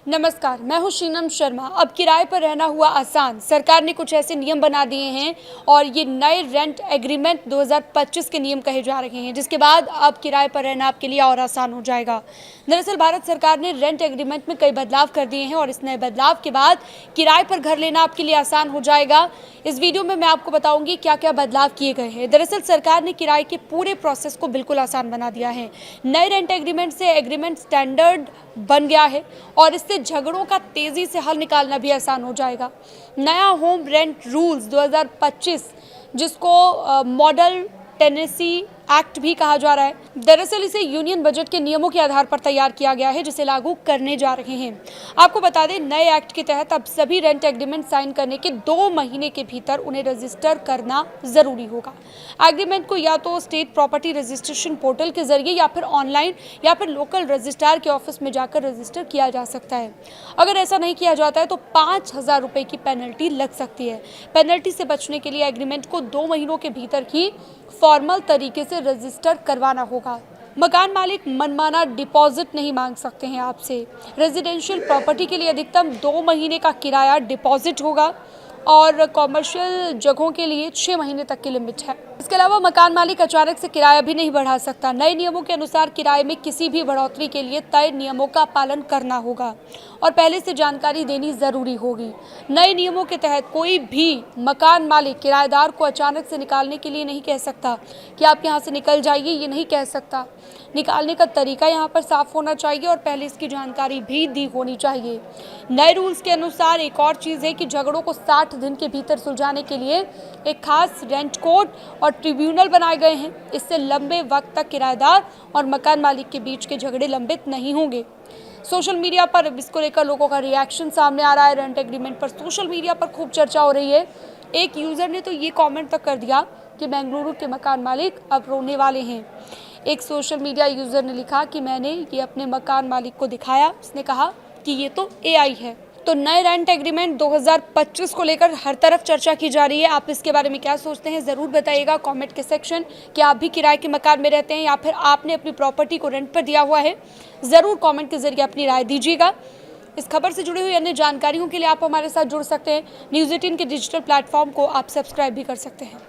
नमस्कार, मैं हूं शीनम शर्मा। अब किराए पर रहना हुआ आसान। सरकार ने कुछ ऐसे नियम बना दिए हैं और ये नए रेंट एग्रीमेंट 2025 के नियम कहे जा रहे हैं, जिसके बाद अब किराए पर रहना आपके लिए और आसान हो जाएगा। दरअसल भारत सरकार ने रेंट एग्रीमेंट में कई बदलाव कर दिए हैं और इस नए बदलाव के बाद किराए पर घर लेना आपके लिए आसान हो जाएगा। इस वीडियो में मैं आपको बताऊंगी क्या क्या बदलाव किए गए हैं। दरअसल सरकार ने किराए के पूरे प्रोसेस को बिल्कुल आसान बना दिया है। नए रेंट एग्रीमेंट से एग्रीमेंट स्टैंडर्ड बन गया है और इससे झगड़ों का तेजी से हल निकालना भी आसान हो जाएगा। नया होम रेंट रूल्स 2025, जिसको मॉडल टेनेसी एक्ट भी कहा जा रहा है, दरअसल इसे यूनियन बजट के नियमों के आधार पर तैयार किया गया है, जिसे लागू करने जा रहे हैं। आपको बता दें, नए एक्ट के तहत अब सभी रेंट एग्रीमेंट साइन करने के 2 महीने के भीतर उन्हें रजिस्टर करना जरूरी होगा। एग्रीमेंट को या तो स्टेट प्रॉपर्टी रजिस्ट्रेशन पोर्टल के जरिए या फिर ऑनलाइन या फिर लोकल रजिस्ट्रार के ऑफिस में जाकर रजिस्टर किया जा सकता है। अगर ऐसा नहीं किया जाता है तो 5,000 रुपये की पेनल्टी लग सकती है। पेनल्टी से बचने के लिए एग्रीमेंट को 2 महीनों के भीतर ही फॉर्मल तरीके से रजिस्टर करवाना होगा। मकान मालिक मनमाना डिपॉजिट नहीं मांग सकते हैं आपसे। रेजिडेंशियल प्रॉपर्टी के लिए अधिकतम 2 महीने का किराया डिपॉजिट होगा और कॉमर्शियल जगहों के लिए 6 महीने तक की लिमिट है। इसके अलावा मकान मालिक अचानक से किराया भी नहीं बढ़ा सकता। नए नियमों के अनुसार किराए में किसी भी बढ़ोतरी के लिए तय नियमों का पालन करना होगा और पहले से जानकारी देनी जरूरी होगी। नए नियमों के तहत कोई भी मकान मालिक किराएदार को अचानक से निकालने के लिए नहीं कह सकता कि आप यहाँ से निकल जाइए, ये नहीं कह सकता। निकालने का तरीका यहाँ पर साफ होना चाहिए और पहले इसकी जानकारी भी दी होनी चाहिए। नए रूल्स के अनुसार एक और चीज़ है कि झगड़ों को 60 दिन के भीतर सुलझाने के लिए एक खास रेंट कोर्ट और ट्रिब्यूनल बनाए गए हैं। इससे लंबे वक्त तक किराएदार और मकान मालिक के बीच के झगड़े लंबित नहीं होंगे। सोशल मीडिया पर इसको लेकर लोगों का रिएक्शन सामने आ रहा है। रेंट एग्रीमेंट पर सोशल मीडिया पर खूब चर्चा हो रही है। एक यूज़र ने तो ये कमेंट तक कर दिया कि बेंगलुरु के मकान मालिक अब रोने वाले हैं। एक सोशल मीडिया यूज़र ने लिखा कि मैंने ये अपने मकान मालिक को दिखाया, उसने कहा कि ये तो AI है। तो नए रेंट एग्रीमेंट 2025 को लेकर हर तरफ चर्चा की जा रही है। आप इसके बारे में क्या सोचते हैं, ज़रूर बताइएगा कमेंट के सेक्शन। क्या आप भी किराए के मकान में रहते हैं या फिर आपने अपनी प्रॉपर्टी को रेंट पर दिया हुआ है, ज़रूर कमेंट के जरिए अपनी राय दीजिएगा। इस खबर से जुड़ी हुई अन्य जानकारियों के लिए आप हमारे साथ जुड़ सकते हैं। न्यूज़ 18 के डिजिटल प्लेटफॉर्म को आप सब्सक्राइब भी कर सकते हैं।